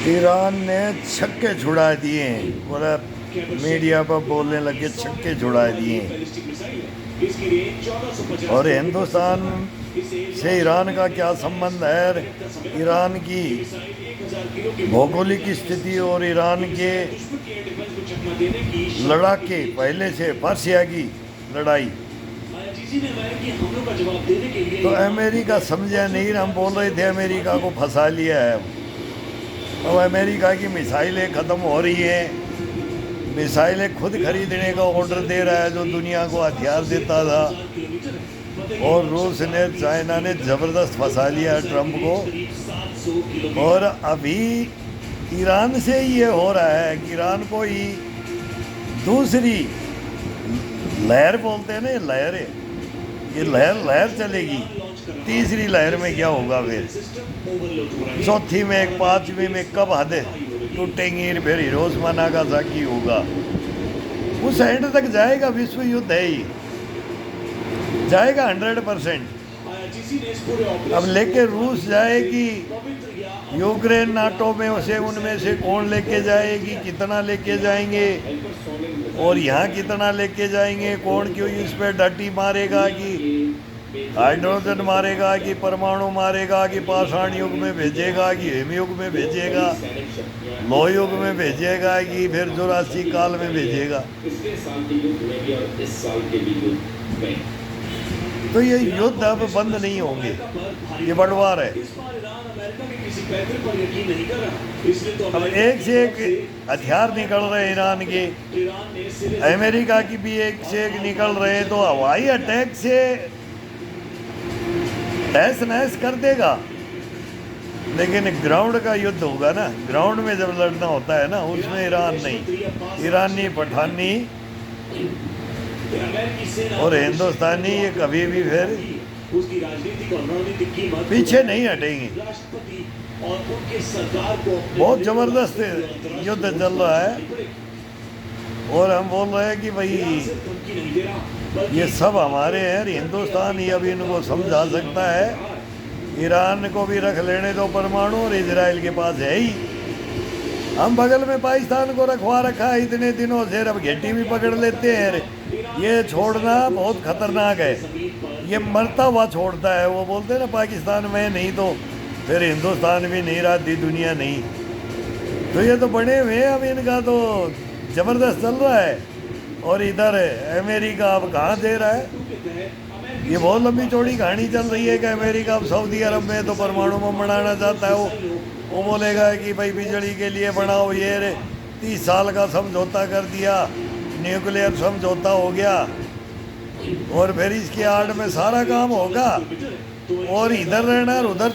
Iran ने छक्के छुड़ा दिए, पूरा मीडिया पर बोलने लगे छक्के छुड़ा दिए। और हिंदुस्तान से ईरान का क्या संबंध है? ईरान की भौगोलिक स्थिति और ईरान के लड़ाके पहले से पर्सिया की लड़ाई, तो अमेरिका समझा नहीं। हम बोल रहे थे अमेरिका को फंसा लिया है। अब अमेरिका की मिसाइलें ख़त्म हो रही हैं, मिसाइलें खुद खरीदने का ऑर्डर दे रहा है जो दुनिया को हथियार देता था। और रूस ने, चाइना ने ज़बरदस्त फंसा लिया ट्रंप को। और अभी ईरान से ये हो रहा है कि ईरान को ही दूसरी लहर बोलते हैं ना, ये लहर है, ये लहर चलेगी। तीसरी लहर में क्या होगा फिर? चौथी में, पांचवी में कब हद टूटेंगी? फिर हिरोशिमा नागासाकी होगा। उस एंड तक जाएगा विश्व युद्ध, है ही जाएगा 100%। अब लेके रूस जाएगी यूक्रेन, नाटो में उसे, उनमें से कौन लेके जाएगी, कितना लेके जाएंगे और यहाँ कितना लेके जाएंगे, कौन क्यों इस पर डटी मारेगा कि हाइड्रोजन मारेगा कि परमाणु मारेगा कि पाषाण युग में भेजेगा कि हिमयुग में भेजेगा, लोह युग में भेजेगा कि फिर जुरासी काल में भेजेगा। तो ये युद्ध अब बंद नहीं होंगे, ये बढ़वा रहे। अब एक से एक हथियार निकल रहे ईरान के, अमेरिका की भी एक से एक निकल रहे हैं। तो हवाई अटैक से तहस नहस कर देगा, लेकिन ग्राउंड का युद्ध होगा ना। ग्राउंड में जब लड़ना होता है ना, उसमें ईरान नहीं, ईरानी पठानी और हिंदुस्तानी ये कभी भी फिर पीछे नहीं हटेंगे। बहुत ज़बरदस्त युद्ध चल रहा है। और हम बोल रहे हैं कि भाई ये सब हमारे हैं, हिंदुस्तान ही अब इनको समझा सकता है। ईरान को भी रख लेने दो परमाणु, और इजराइल के पास है ही। हम बगल में पाकिस्तान को रखवा रखा है इतने दिनों से, अब घेटी भी पकड़ लेते हैं। ये छोड़ना बहुत खतरनाक है, ये मरता हुआ छोड़ता है। वो बोलते हैं ना, पाकिस्तान में नहीं तो फिर हिंदुस्तान भी नहीं, रहती दुनिया नहीं। तो ये तो बने हुए हैं, अब इनका तो ज़बरदस्त चल रहा है। और इधर अमेरिका अब कहाँ दे रहा है? ये बहुत लंबी चौड़ी कहानी चल रही है कि अमेरिका अब सऊदी अरब में तो परमाणु बम बनाना चाहता है। वो बोलेगा कि भाई बिजली के लिए बनाओ, ये 30 साल का समझौता कर दिया, न्यूक्लियर समझौता हो गया, और फिर इसके आड़ में सारा काम होगा। और इधर रहना, और उधर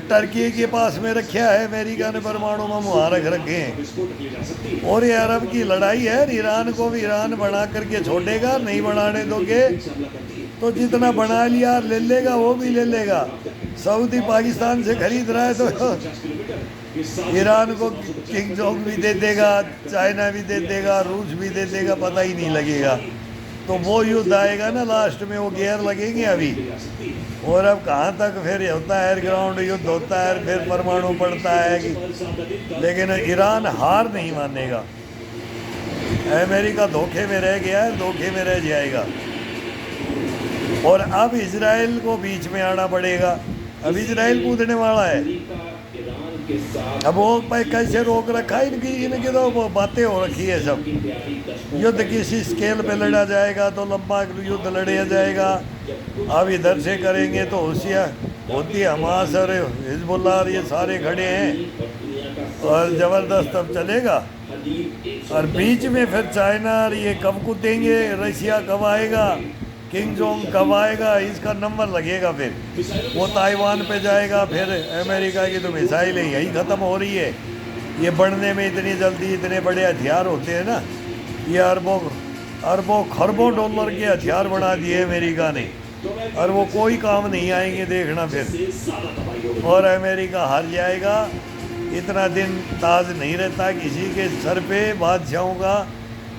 टर्की के पास में रखा है अमेरिका ने परमाणु बम, वहाँ रख रखे हैं। और ये अरब की लड़ाई है। ईरान को भी ईरान बना करके छोड़ेगा, नहीं बनाने दोगे तो जितना बना लिया ले लेगा, वो भी ले लेगा। सऊदी पाकिस्तान से खरीद रहा है तो ईरान को किंग जोंग भी दे देगा, चाइना भी दे देगा, रूस भी दे देगा, पता ही नहीं लगेगा। तो वो युद्ध आएगा ना लास्ट में, वो गेयर लगेंगे अभी। और अब कहाँ तक फिर होता है, ग्राउंड युद्ध होता है, फिर परमाणु पड़ता है कि, लेकिन ईरान हार नहीं मानेगा। अमेरिका धोखे में रह गया है, धोखे में रह जाएगा। और अब इजराइल को बीच में आना पड़ेगा। अब इजराइल कूदने वाला है। अब वो कैसे रोक रखा है इनकी तो बातें हो रखी है सब। युद्ध किसी स्केल पे लड़ा जाएगा तो लंबा युद्ध लड़ा जाएगा। अब इधर से करेंगे तो होशियार होती है, हमास और हिजबुल्लाह और ये सारे खड़े हैं, और ज़बरदस्त अब चलेगा। और बीच में फिर चाइना और ये कब कूदेंगे, रशिया कब आएगा, किंग जोंग कब आएगा, इसका नंबर लगेगा। फिर वो ताइवान पे जाएगा। फिर अमेरिका की तो मिसाइलें यही ख़त्म हो रही है। ये बढ़ने में इतनी जल्दी इतने बड़े हथियार होते हैं ना, ये अरबों खरबों डॉलर के हथियार बना दिए अमेरिका ने, और वो कोई काम नहीं आएंगे, देखना फिर। और अमेरिका हार जाएगा। इतना दिन ताज नहीं रहता किसी के सर पे बादशाहों का,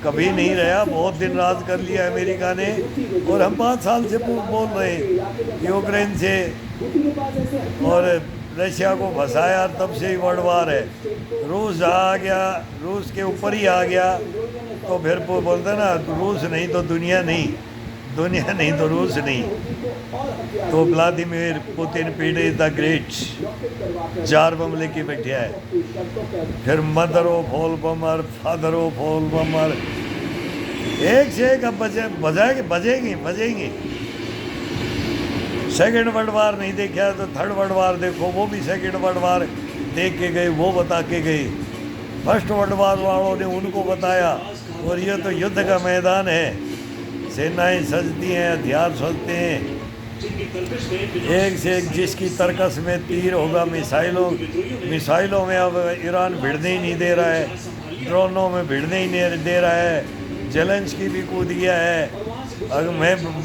कभी नहीं रहा। बहुत दिन राज कर लिया अमेरिका ने। और हम 5 साल से बोल रहे हैं यूक्रेन से और रशिया को फंसाया, तब से ही वर्ल्ड वार है। रूस आ गया, रूस के ऊपर ही आ गया तो फिर वो बोलते ना, रूस नहीं तो दुनिया नहीं, दुनिया नहीं तो रूस नहीं। तो व्लादिमीर पुतिन पीढ़ी द ग्रेट 4 बम लेके बैठा है। फिर mother of all bummer, father of all bummer, एक से एक अब बजेंगे। सेकेंड वर्ल्ड वार नहीं देखा तो थर्ड वर्ल्ड वार देखो, वो भी सेकेंड वर्ल्ड वार देख के गए, वो बता के गए। फर्स्ट वर्ल्ड वार वालों ने उनको बताया। और ये तो युद्ध का मैदान है, सेनाएं सजती हैं, हथियार सजते हैं, एक से एक जिसकी तरकस में तीर होगा। मिसाइलों में अब ईरान भिड़ने ही नहीं दे रहा है, ड्रोनों में भिड़ने ही नहीं दे रहा है। जेलेंस्की भी कूद गया है, अगर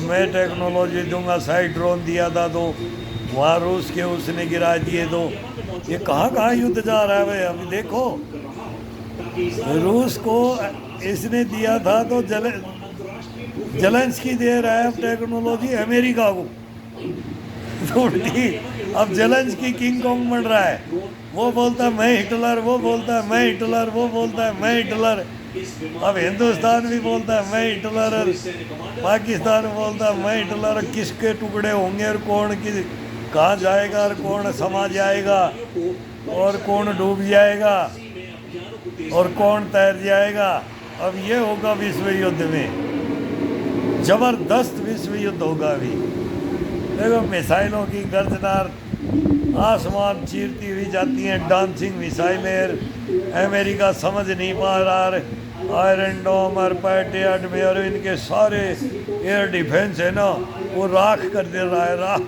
मैं टेक्नोलॉजी दूंगा, साइड ड्रोन दिया था तो वहाँ रूस के उसने गिरा दिए। तो ये कहाँ युद्ध जा रहा है भाई? अभी देखो, रूस को इसने दिया था तो जेलेंस्की दे रहा है टेक्नोलॉजी अमेरिका को। तो अब जेलेंस्की किंग कॉन्ग बन रहा है, वो बोलता है मैं हिटलर, वो बोलता है मैं हिटलर, वो बोलता है मैं हिटलर। अब हिंदुस्तान भी बोलता है मैं हिटलर, पाकिस्तान बोलता है मैं हिटलर। किसके टुकड़े होंगे और कौन कहाँ जाएगा और कौन समा जाएगा और कौन डूब जाएगा और कौन तैर जाएगा? अब ये होगा विश्व युद्ध में, जबरदस्त विश्व युद्ध होगा। अभी देखो मिसाइलों की गर्जनार आसमान चीरती हुई जाती हैं, डांसिंग मिसाइलें। अमेरिका समझ नहीं पा रहा, आयरन डोम और पैट्रियट में और इनके सारे एयर डिफेंस है ना, वो राख कर दे रहा है, राख।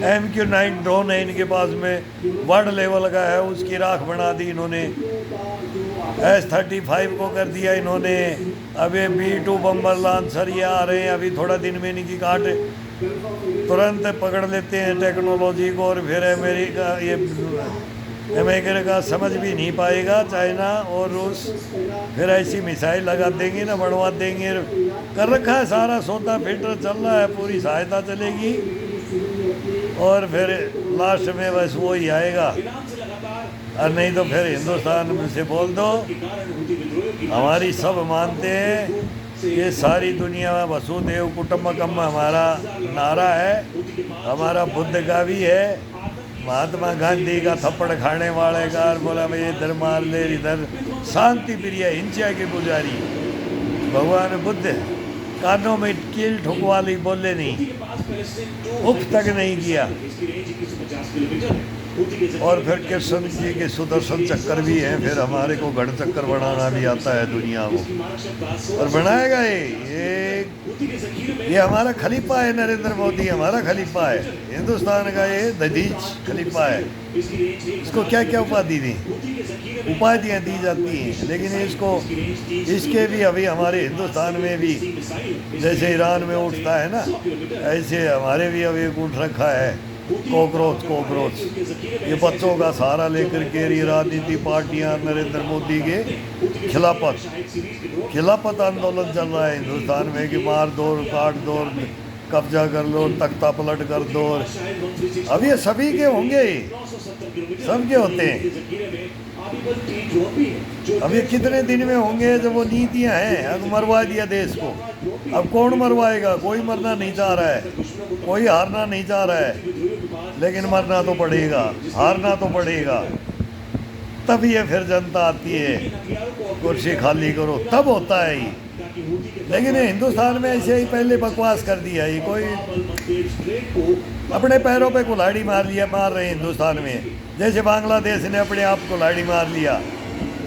MQ-9 ड्रोन है इनके पास में, वर्ल्ड लेवल का है, उसकी राख बना दी इन्होंने। S-35 को कर दिया इन्होंने। अब ये B-2 बम्बर लॉन्चर ये आ रहे हैं, अभी थोड़ा दिन में इनकी काट तुरंत पकड़ लेते हैं टेक्नोलॉजी को। और फिर अमेरिका समझ भी नहीं पाएगा, चाइना और रूस फिर ऐसी मिसाइल लगा देंगे ना, बढ़वा देंगे। कर रखा है सारा सौदा, फिल्टर चल रहा है, पूरी सहायता चलेगी और फिर लास्ट में बस वो ही आएगा। और नहीं तो फिर हिंदुस्तान से बोल दो हमारी सब मानते हैं, ये सारी दुनिया में वसुदेव कुटुंबकम हमारा नारा है, हमारा बुद्ध का भी है, महात्मा गांधी का थप्पड़ खाने वाले का। बोला भाई इधर मार ले, इधर शांति प्रिय हिंसा के पुजारी भगवान बुद्ध कानों में कील ठुकवा ली, बोले नहीं, उफ तक नहीं किया। और फिर कृष्ण जी के सुदर्शन चक्कर भी हैं, फिर हमारे को गढ़ चक्कर बनाना भी आता है दुनिया को, और बनाएगा ये हमारा खलीफा है, नरेंद्र मोदी हमारा खलीफा है, हिंदुस्तान का ये ददीज खलीफा है। इसको क्या क्या उपाधियाँ दी जाती हैं, लेकिन इसके भी अभी हमारे हिंदुस्तान में भी जैसे ईरान में उठता है ना, ऐसे हमारे भी अभी उठ रखा है कॉकरोच। ये बच्चों का सहारा लेकर के ये राजनीति पार्टियां नरेंद्र मोदी के खिलाफत आंदोलन चल रहा है हिंदुस्तान में कि मार दो, काट दो, कब्जा कर लो, तख्ता पलट कर दो। अब ये सभी के होंगे, सबके होते हैं। अब ये कितने दिन में होंगे जब वो नीतियां हैं, अब मरवा दिया देश को। अब कौन मरवाएगा? कोई मरना नहीं चाह रहा है, कोई हारना नहीं चाह रहा है, लेकिन मरना तो पड़ेगा, हारना तो पड़ेगा। तब ये फिर जनता आती है, कुर्सी खाली करो, तब होता है ये। लेकिन हिंदुस्तान में ऐसे ही पहले बकवास कर दिया, ये कोई अपने पैरों पे कुल्हाड़ी मार रहे हैं हिंदुस्तान में। जैसे बांग्लादेश ने अपने आप कुल्हाड़ी मार लिया,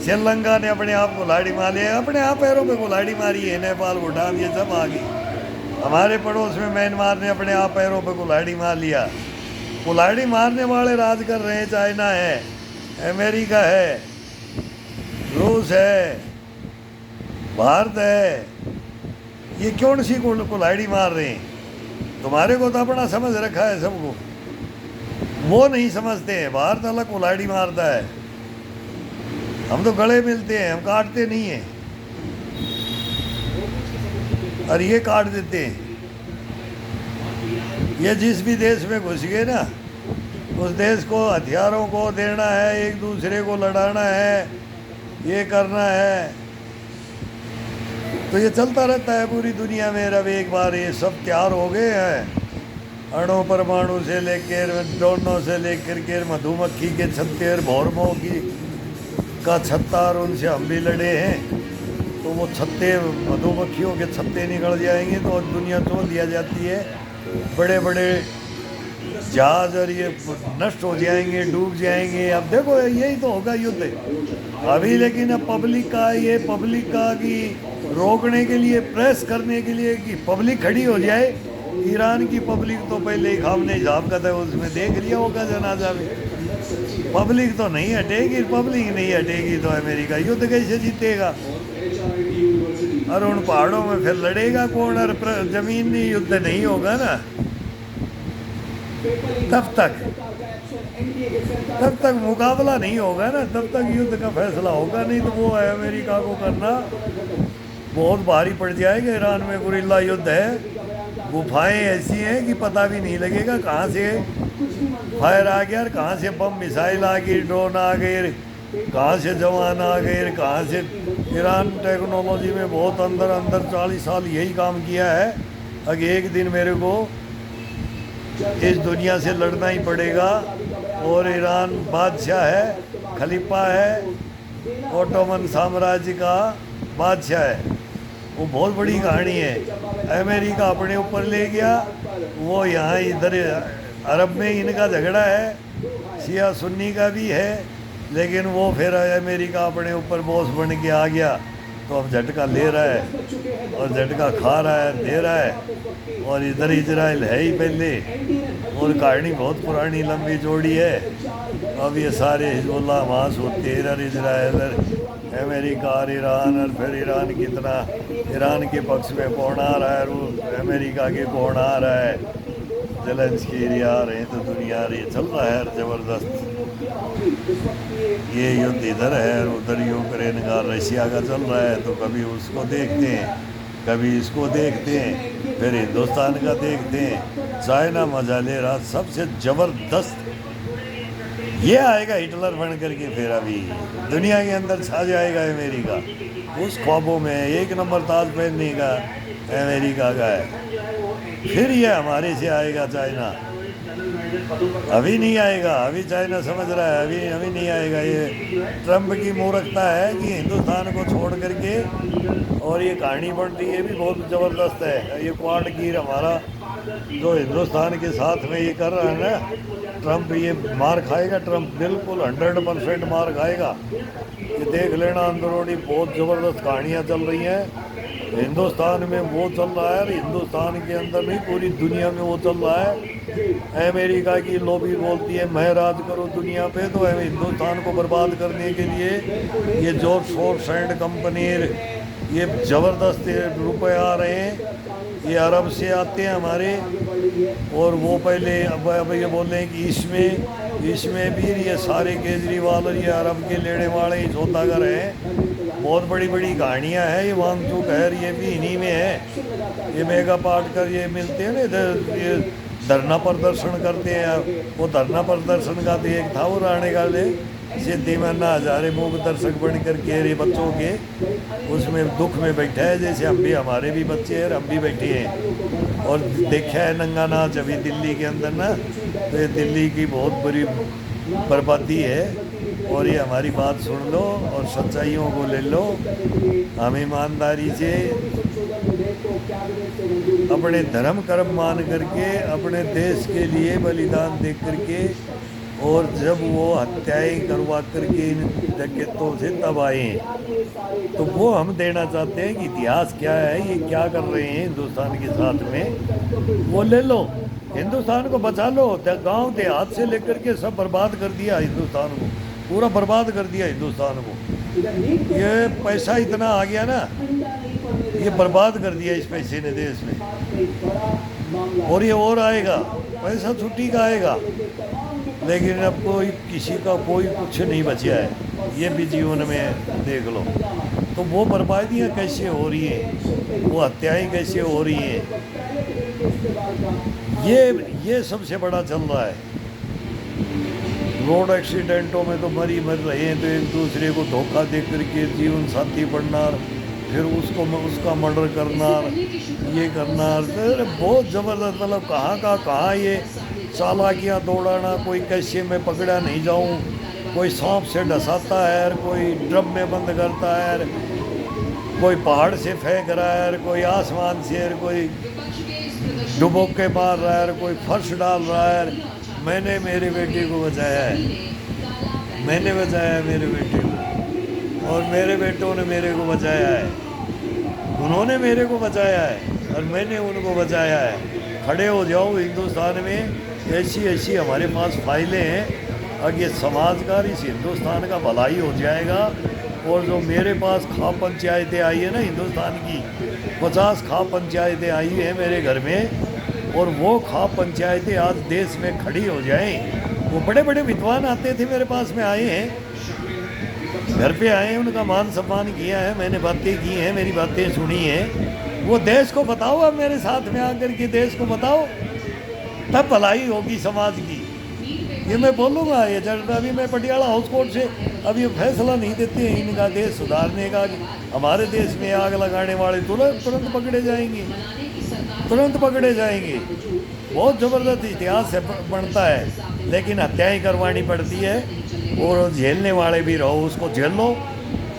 श्रीलंका ने अपने आप कुल्हाड़ी मार लिया, अपने आप पैरों पे कुल्हाड़ी मारी है। नेपाल, भूटान ये सब आ गए। हमारे पड़ोस में म्यांमार ने अपने आप पैरों पे कुल्हाड़ी मार लिया। कुल्हाड़ी मारने वाले राज कर रहे हैं, चाइना है, अमेरिका है, रूस है, भारत है। ये कौन सी कुल्हाड़ी मार रहे हैं? तुम्हारे को तो अपना समझ रखा है सबको, वो नहीं समझते हैं। भारत अलग कुल्हाड़ी मारता है, हम तो गले मिलते हैं, हम काटते नहीं हैं, और ये काट देते हैं। ये जिस भी देश में घुस गए ना, उस देश को हथियारों को देना है, एक दूसरे को लड़ाना है, ये करना है, तो ये चलता रहता है पूरी दुनिया में। अब एक बार ये सब तैयार हो गए हैं, अणु परमाणु से लेकर ड्रोनों से लेकर के मधुमक्खी के छत्ते और भौरमों की का छत्ता, और उनसे हम भी लड़े हैं। तो वो छत्ते, मधुमक्खियों के छत्ते निकल जाएंगे तो दुनिया तोड़ दिया जाती है। बड़े बड़े जहाज और ये नष्ट हो जाएंगे, डूब जाएंगे। अब देखो यही तो होगा युद्ध अभी। लेकिन अब पब्लिक का कि रोकने के लिए, प्रेस करने के लिए कि पब्लिक खड़ी हो जाए। ईरान की पब्लिक तो पहले ही खामने झापका था, उसमें देख लिया होगा जनाजा में। पब्लिक तो नहीं हटेगी, पब्लिक नहीं हटेगी तो अमेरिका युद्ध कैसे जीतेगा? और उन पहाड़ों में फिर लड़ेगा कौन? और जमीनी युद्ध नहीं होगा ना, तब तक मुकाबला नहीं होगा ना, तब तक युद्ध का फैसला होगा नहीं। तो वो है अमेरिका को करना बहुत भारी पड़ जाएगा। ईरान में गुरिल्ला युद्ध है, गुफाएं ऐसी हैं कि पता भी नहीं लगेगा कहाँ से फायर आ गया और कहाँ से बम मिसाइल आ गई, ड्रोन आ गए, कहाँ से जवान आ गए, कहाँ से। ईरान टेक्नोलॉजी में बहुत अंदर 40 साल यही काम किया है। अगर एक दिन मेरे को इस दुनिया से लड़ना ही पड़ेगा। और ईरान बादशाह है, खलीफा है, ओटोमन साम्राज्य का बादशाह है। वो बहुत बड़ी कहानी है। अमेरिका अपने ऊपर ले गया, वो यहाँ इधर अरब में इनका झगड़ा है, शिया सुन्नी का भी है, लेकिन वो फिर अमेरिका अपने ऊपर बॉस बन के आ गया। तो अब झटका ले रहा है और झटका खा रहा है, दे रहा है। और इधर इजराइल है ही पहले, और कहानी बहुत पुरानी लंबी चौड़ी है। अब ये सारे हिजबुल्लाह वहाँ होते, इधर इजराइल, अमेरिका और ईरान, और फिर ईरान कितना ईरान के पक्ष में कौन आ रहा है, रूस अमेरिका के कौन आ रहा है, ज़ेलेंस्की आ रहे हैं, तो दुनिया रही चल रहा है ज़बरदस्त। ये युद्ध इधर है और उधर यूक्रेन का रशिया का चल रहा है। तो कभी उसको देखते हैं, कभी इसको देखते हैं, फिर हिंदुस्तान का देखते हैं। चाइना मजा ले रहा सबसे ज़बरदस्त। ये आएगा हिटलर बन करके, फिर अभी दुनिया के अंदर छा जाएगा अमेरिका। उस ख्वाबों में 1 नंबर ताज पहनने का अमेरिका का है। फिर ये हमारे से आएगा चाइना। अभी नहीं आएगा, अभी चाइना समझ रहा है, अभी नहीं आएगा। ये ट्रंप की मूर्खता है कि हिंदुस्तान को छोड़ करके, और ये कहानी बन रही है भी बहुत ज़बरदस्त है। ये क्वाड गिर हमारा जो हिंदुस्तान के साथ में ये कर रहा है ना ट्रंप, ये मार खाएगा। ट्रंप बिल्कुल 100% मार खाएगा। ये देख लेना, अंदरूनी बहुत ज़बरदस्त कहानियाँ चल रही हैं। हिंदुस्तान में वो चल रहा है, और हिंदुस्तान के अंदर नहीं पूरी दुनिया में वो चल रहा है। अमेरिका की लॉबी बोलती है मैं राज करो दुनिया पे, तो हिंदुस्तान को बर्बाद करने के लिए ये जॉर्ज सोरोस एंड कंपनी, ये ज़बरदस्त रुपए आ रहे हैं, ये अरब से आते हैं हमारे। और वो पहले अब ये बोल रहे हैं कि इसमें भी ये सारे केजरीवाल और ये अरब के लेने वाले ही सौदागर हैं। बहुत बड़ी बड़ी कहानियाँ हैं। ये वांगचू खैर ये भी इन्हीं में है। ये मेगा पाटकर ये मिलते हैं ना इधर, ये धरना प्रदर्शन करते हैं। वो धरना प्रदर्शन का तो एक था, वो राणे का ले सिद्धि मन्ना हजारे मूक दर्शक बन कर के रे बच्चों के उसमें दुख में बैठा है। जैसे हम भी, हमारे भी बच्चे हैं, हम भी बैठे हैं। और देखा है नंगा नाच अभी दिल्ली के अंदर ना, तो ये दिल्ली की बहुत बड़ी बर्बादी है। और ये हमारी बात सुन लो और सच्चाइयों को ले लो। हम ईमानदारी से अपने धर्म कर्म मान करके, अपने देश के लिए बलिदान दे करके, और जब वो हत्याएं करवा करके इन डकैतों से तब आए, तो वो हम देना चाहते हैं कि इतिहास क्या है, ये क्या कर रहे हैं हिंदुस्तान के साथ में, वो ले लो। हिंदुस्तान को बचा लो। गांव देहात से लेकर के सब बर्बाद कर दिया हिंदुस्तान को, पूरा बर्बाद कर दिया हिंदुस्तान को। ये पैसा इतना आ गया ना, ये बर्बाद कर दिया इस पैसे ने देश में। और ये और आएगा, पैसा छुट्टी का आएगा, लेकिन अब कोई किसी का कोई कुछ नहीं बचा है। ये भी जीवन में देख लो। तो वो बर्बादियाँ कैसे हो रही हैं, वो हत्याएं कैसे हो रही हैं, ये सबसे बड़ा चल रहा है। रोड एक्सीडेंटों में तो मर रहे हैं, तो एक दूसरे को धोखा दे करके जीवन साथी बनना, फिर उसका मर्डर करना, ये करना, फिर बहुत ज़बरदस्त, मतलब कहाँ ये चालाकियाँ दौड़ाना, कोई कैसे में पकड़ा नहीं जाऊँ, कोई सांप से डसाता है, कोई ड्रम में बंद करता है, कोई पहाड़ से फेंक रहा है, कोई आसमान से, कोई डुबो के मार रहा है, कोई फर्श डाल रहा है। मैंने मेरे बेटे को बचाया है, मैंने बचाया है मेरे बेटे को, और मेरे बेटों ने मेरे को बचाया है, उन्होंने मेरे को बचाया है और मैंने उनको बचाया है। खड़े हो जाओ, हिंदुस्तान में ऐसी हमारे पास फाइलें हैं, अब ये समाज का, इस हिंदुस्तान का भलाई हो जाएगा। और जो मेरे पास खा पंचायतें आई है ना हिंदुस्तान की, 50 खा पंचायतें आई हैं मेरे घर में, और वो खा पंचायतें आज देश में खड़ी हो जाएं। वो बड़े बड़े विद्वान आते थे मेरे पास में, आए हैं, घर पे आए हैं, उनका मान सम्मान किया है, मैंने बातें की हैं, मेरी बातें सुनी हैं। वो देश को बताओ, अब मेरे साथ में आकर के देश को बताओ, तब भलाई होगी समाज की। ये मैं बोलूँगा, ये जब अभी मैं पटियाला हाउस कोर्ट से अब ये फैसला नहीं देते हैं इनका देश सुधारने का, हमारे देश में आग लगाने वाले तुरंत पकड़े जाएंगे, तुरंत पकड़े जाएंगे। बहुत ज़बरदस्त इतिहास है, बनता है, लेकिन हत्याएँ करवानी पड़ती है, और झेलने वाले भी रहो, उसको झेल लो,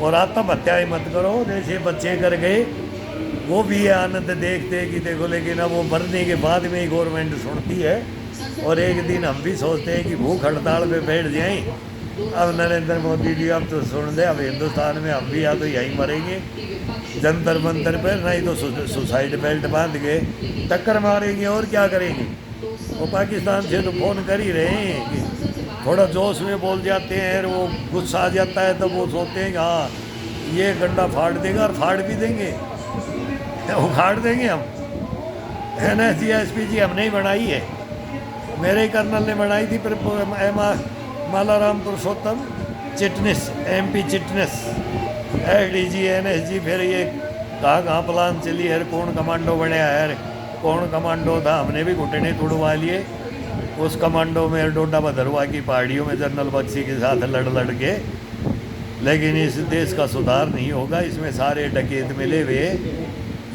और आत्महत्याएँ मत करो जैसे बच्चे कर गए। वो भी ये आनंद देखते कि देखो, लेकिन अब वो मरने के बाद में ही गवर्नमेंट सुनती है, और एक दिन हम भी सोचते हैं कि भूख हड़ताल पे बैठ जाएं। अब नरेंद्र मोदी जी अब तो सुन दे, अब हिंदुस्तान में हम भी या तो यहीं मरेंगे जंतर मंतर पर, नहीं तो सुसाइड बेल्ट बांध के टक्कर मारेंगे, और क्या करेंगे। वो पाकिस्तान से तो फ़ोन कर ही रहे हैं कि थोड़ा जोश में बोल जाते हैं, वो गुस्सा आ जाता है, तो वो सोचते हैं कि हाँ ये गंडा फाड़ देगा, और फाड़ भी देंगे, उखाड़ देंगे हम। NSGSPG हमने ही बनाई है, मेरे कर्नल ने बनाई थी, पर मालाराम पुरुषोत्तम Chitnis, MP Chitnis, ADG NSG, फिर ये कहाँ प्लान चली है, कौन कमांडो बनया है, कौन कमांडो था, हमने भी घुटने तोड़वा लिए उस कमांडो में, डोडा भदरवा की पहाड़ियों में जनरल बख्शी के साथ लड़ के। लेकिन इस देश का सुधार नहीं होगा, इसमें सारे डकैत मिले हुए,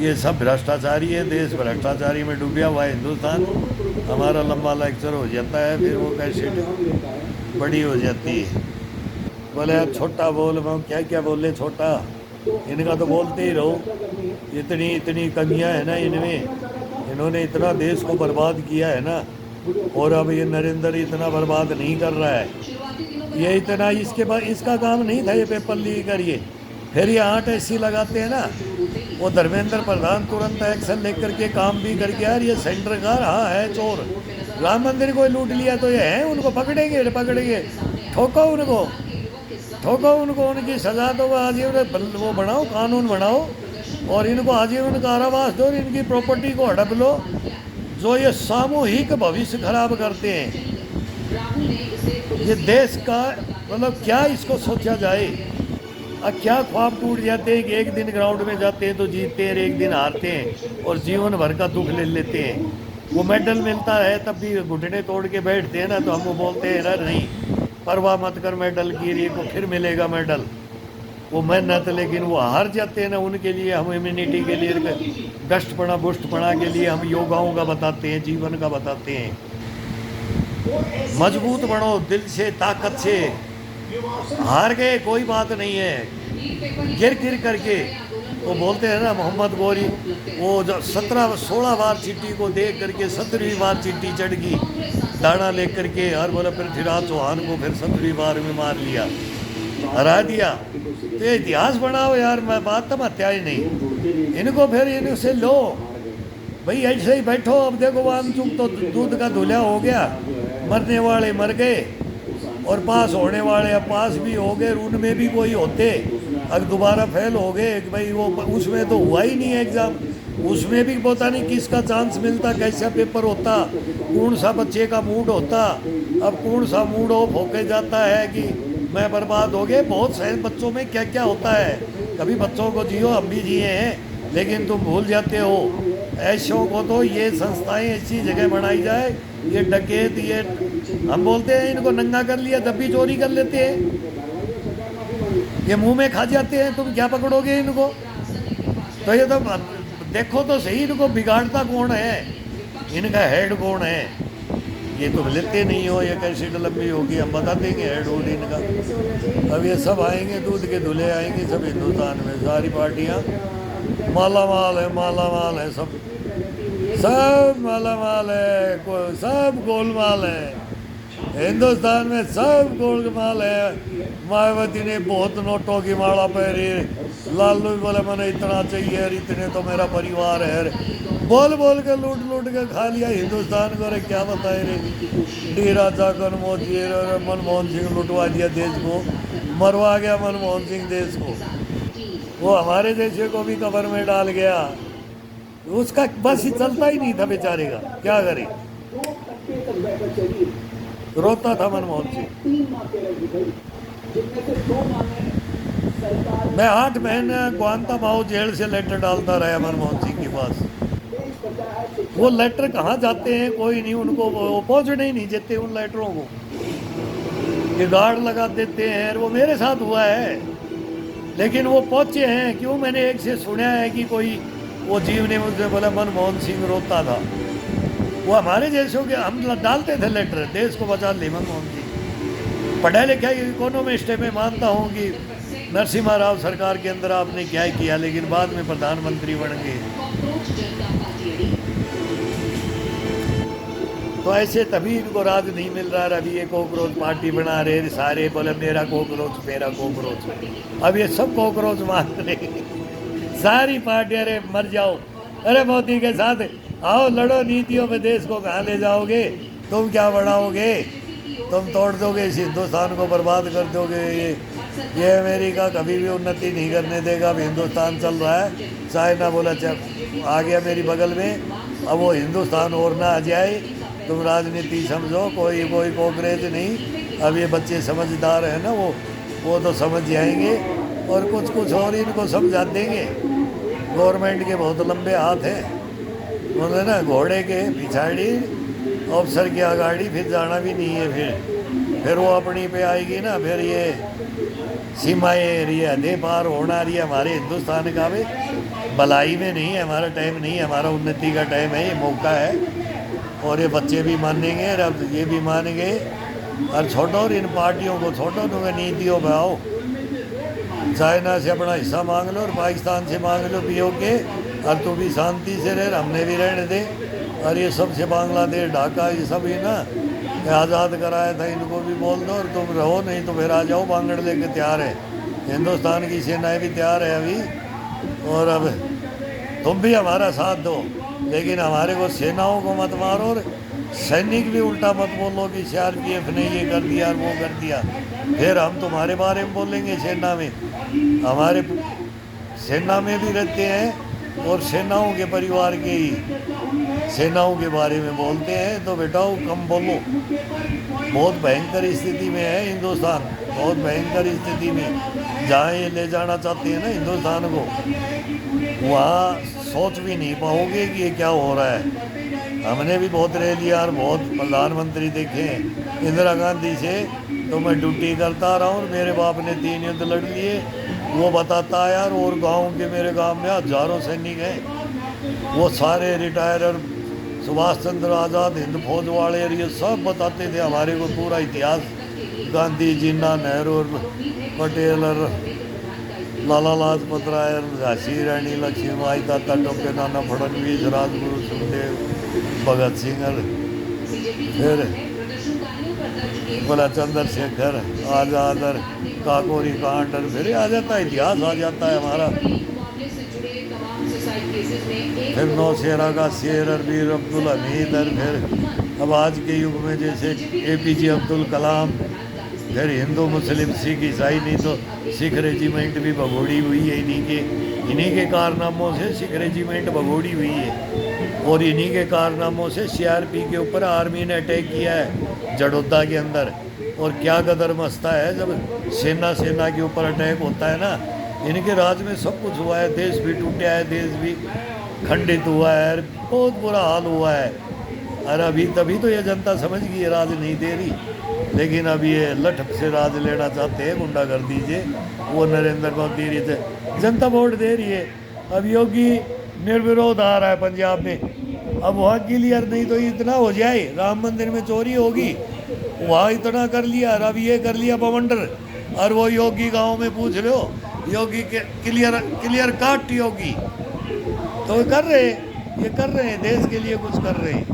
ये सब भ्रष्टाचारी है, देश भ्रष्टाचारी में डूबा हुआ है हिंदुस्तान। हमारा लंबा लेक्चर हो जाता है, फिर वो कैसेट बड़ी हो जाती है। बोले आप छोटा बोल, मैं क्या क्या बोले छोटा, इनका तो बोलते ही रहो। इतनी कमियां है ना इनमें, इन्होंने इतना देश को बर्बाद किया है ना, और अब ये नरेंद्र इतना बर्बाद नहीं कर रहा है, ये इतना इसके बाद इसका काम नहीं था ये पेपर लीक करिए। फिर ये 8 SC लगाते हैं ना, वो धर्मेंद्र प्रधान तुरंत एक्शन लेकर के काम भी करके, यार ये सेंटर का हाँ है चोर, राम मंदिर को लूट लिया तो ये है, उनको पकड़ेंगे, ठोको उनको, उनकी सजा दो, आजीवन वो बनाओ, कानून बनाओ, और इनको आजीवन कारावास दो, इनकी प्रॉपर्टी को हड़प लो, जो ये सामूहिक भविष्य खराब करते हैं। ये देश का मतलब क्या इसको सोचा जाए। अब क्या ख्वाब टूट जाते हैं कि एक दिन ग्राउंड में जाते हैं तो जीतते हैं, एक दिन हारते हैं, और जीवन भर का दुख ले लेते हैं। वो मेडल मिलता है तब भी घुटने तोड़ के बैठते हैं ना, तो हमको बोलते हैं ना नहीं परवाह मत कर मेडल की, रे को फिर मिलेगा मेडल, वो मेहनत। लेकिन वो हार जाते हैं ना, उनके लिए हम इम्यूनिटी के लिए, दष्टपणा बुष्टपणा के लिए हम योगाओं का बताते हैं, जीवन का बताते हैं। मजबूत बनो दिल से, ताकत से। हार गए कोई बात नहीं है, गिर करके। वो बोलते हैं ना मोहम्मद गौरी, वो जब 16 बार चींटी को देख करके 17वीं बार चींटी चढ़ गई दाना लेकर के, और बोला पृथ्वीराज चौहान को फिर 17वीं बार में मार लिया, हरा दिया। तो ये इतिहास बनाओ यार, मैं बात तब हत्याएं नहीं, इनको फिर इनसे लो भाई, ऐसे ही बैठो। अब देखो वामचुक तो दूध का धुला हो गया, मरने वाले मर गए और पास होने वाले अब पास भी हो गए, उनमें भी कोई होते अब दोबारा फेल हो गए भाई, वो उसमें तो हुआ ही नहीं है एग्ज़ाम, उसमें भी पता नहीं किसका चांस मिलता, कैसा पेपर होता, कौन सा बच्चे का मूड होता। अब कौन सा मूड ऑफ होके जाता है कि मैं बर्बाद हो गए। बहुत सारे बच्चों में क्या क्या होता है, कभी बच्चों को जियो, हम भी जिए हैं, लेकिन तुम भूल जाते हो ऐशों को तो ये संस्थाएं ऐसी जगह बनाई जाए, ये डकैत, ये हम बोलते हैं इनको नंगा कर लिया तब भी चोरी कर लेते हैं, ये मुंह में खा जाते हैं, तुम क्या पकड़ोगे इनको। तो ये तो देखो तो सही, इनको बिगाड़ता कौन है, इनका हेड कौन है, ये तुम लेते नहीं हो, ये कैसी लंबी होगी, हम बता देंगे हेड होड इनका। अब ये सब आएंगे, दूध के दूल्हे आएंगे सब हिंदुस्तान में, सारी पार्टियाँ माला माल है, माला माल है, सब माला माल है, सब गोलमाल है हिंदुस्तान में, सब गोलमाल है। मायावती ने बहुत नोटों की माला पहनी, लालू भी बोले मैंने इतना चाहिए और इतने तो मेरा परिवार है, बोल बोल के लूट लूट के खा लिया हिंदुस्तान को। अरे क्या बताए रे, डी राजा मोदी मनमोहन सिंह लुटवा दिया देश को, मरवा गया मनमोहन सिंह देश को, वो हमारे जैसे को भी कब्र में डाल गया, उसका बस ही चलता ही नहीं था बेचारे का, क्या करे, रोता था मनमोहन सिंह। मैं 8 महीने ग्वांतानामो जेल से लेटर डालता रहा मनमोहन सिंह के पास, वो लेटर कहाँ जाते हैं कोई नहीं, उनको वो पहुँचने ही नहीं देते उन लेटरों को, ये गार्ड लगा देते हैं। वो मेरे साथ हुआ है, लेकिन वो पहुँचे हैं क्यों, मैंने एक से सुना है कि कोई वो जीव ने मुझसे बोला मनमोहन सिंह रोता था, वो हमारे जैसों के हम डालते थे लेटर, देश को बचा ले मनमोहन सिंह। पढ़ा लिखा इकोनॉमिस्ट है, मैं मानता हूँ कि नरसिम्हा राव सरकार के अंदर आपने क्या किया, लेकिन बाद में प्रधानमंत्री बन गए। तो ऐसे तभी इनको राज नहीं मिल रहा। अभी ये कॉकरोच पार्टी बना रहे सारे, बोले मेरा कॉकरोच मेरा कॉकरोच, अब ये सब कॉकरोच मान रहे सारी पार्टी। अरे मर जाओ, अरे मोदी के साथ आओ लड़ो, नीतियों में देश को कहाँ ले जाओगे, तुम क्या बढ़ाओगे, तुम तोड़ दोगे इस हिंदुस्तान को, बर्बाद कर दोगे। ये अमेरिका कभी भी उन्नति नहीं करने देगा। अब हिंदुस्तान चल रहा है, चाइना बोला आ गया मेरी बगल में, अब वो हिंदुस्तान और ना आ जाए, तुम राजनीति समझो, कोई कांग्रेस नहीं। अब ये बच्चे समझदार हैं ना, वो तो समझ जाएंगे और कुछ और इनको समझा देंगे। गवर्नमेंट के बहुत लंबे हाथ हैं, बोले ना घोड़े के पिछाड़ी अफसर की आगाड़ी, फिर जाना भी नहीं है, फिर वो अपनी पे आएगी ना, फिर ये सीमाएँ रही हदें पार होना रही है हमारे हिंदुस्तान का। भी भलाई में नहीं है, हमारा टाइम नहीं है, हमारा उन्नति का टाइम है, ये मौका है। और ये बच्चे भी मानेंगे, अब ये भी मानेंगे। और छोड़ो और इन पार्टियों को छोड़ो, तुम्हें नीतियों पर आओ, चाइना से अपना हिस्सा मांग लो और पाकिस्तान से मांग लो पीओके, और तू भी शांति से रह, हमने भी रहने दे। और ये सबसे बांग्लादेश ढाका ये सब ही ना आज़ाद कराया था, इनको भी बोल दो और तुम रहो, नहीं तो फिर आ जाओ, बांगड़ लेके तैयार है, हिंदुस्तान की सेनाएं भी तैयार है अभी। और अब तुम भी हमारा साथ दो, लेकिन हमारे को सेनाओं को मत मारो, और सैनिक भी उल्टा मत बोलो कि CRPF ने ये कर दिया और वो कर दिया, फिर हम तुम्हारे बारे में बोलेंगे। सेना में हमारे सेना में भी रहते हैं और सेनाओं के परिवार के ही सेनाओं के बारे में बोलते हैं, तो बेटाओ कम बोलो। बहुत भयंकर स्थिति में है हिंदुस्तान, बहुत भयंकर स्थिति में। जहाँ ये ले जाना चाहते हैं ना हिंदुस्तान को, वहाँ सोच भी नहीं पाओगे कि ये क्या हो रहा है। हमने भी बहुत रह लिया और बहुत प्रधानमंत्री देखे हैं इंदिरा गांधी से, तो मैं ड्यूटी करता रहा हूँ, मेरे बाप ने 3 युद्ध लड़ लिए, वो बताता है यार। और गांव के मेरे गांव में हजारों सैनिक हैं, वो सारे रिटायर और सुभाष चंद्र आज़ाद, हिंद फौज वाले, और ये सब बताते थे हमारे को पूरा इतिहास, गांधी, जिन्ना, नेहरू और पटेल और लाला लाजपत राय, झांसी रानी लक्ष्मीबाई, तात्या टोपे, नाना फडणवीस, राजगुरु सुखदेव, भगत सिंह, और फिर बोला चंद्रशेखर आज़ाद और काकोरी कांड, और फिर आ जाता है इतिहास, आ जाता है हमारा। फिर नौशेरा का शेर और वीर अब्दुल हमीद, और फिर अब आज के युग में जैसे APJ अब्दुल कलाम, फिर हिंदू मुस्लिम सिख ईसाई, नहीं तो सिख रेजिमेंट भी भगोड़ी हुई है, इन्हीं के कारनामों से सिख रेजिमेंट भगोड़ी हुई है। और इन्हीं के कारनामों से CRP के ऊपर आर्मी ने अटैक किया है जड़ोदा के अंदर। और क्या गदर मस्ता है जब सेना के ऊपर अटैक होता है ना, इनके राज में सब कुछ हुआ है, देश भी टूटा है, देश भी खंडित हुआ है, बहुत बुरा हाल हुआ है। और अभी तभी तो ये जनता समझ गई है राज नहीं दे रही, लेकिन अब ये लठ से राज लेना चाहते हैं, गुंडा कर दीजिए। वो नरेंद्र मोदी रही थे, जनता वोट दे रही है। अब योगी निर्विरोध आ रहा है पंजाब में, अब वहाँ क्लियर नहीं तो इतना हो जाए, राम मंदिर में चोरी होगी, वहाँ इतना कर लिया, अब ये कर लिया बवंडर। और वो योगी गांव में पूछ लो, योगी के क्लियर काट योगी तो ये कर रहे हैं, देश के लिए कुछ कर रहे हैं।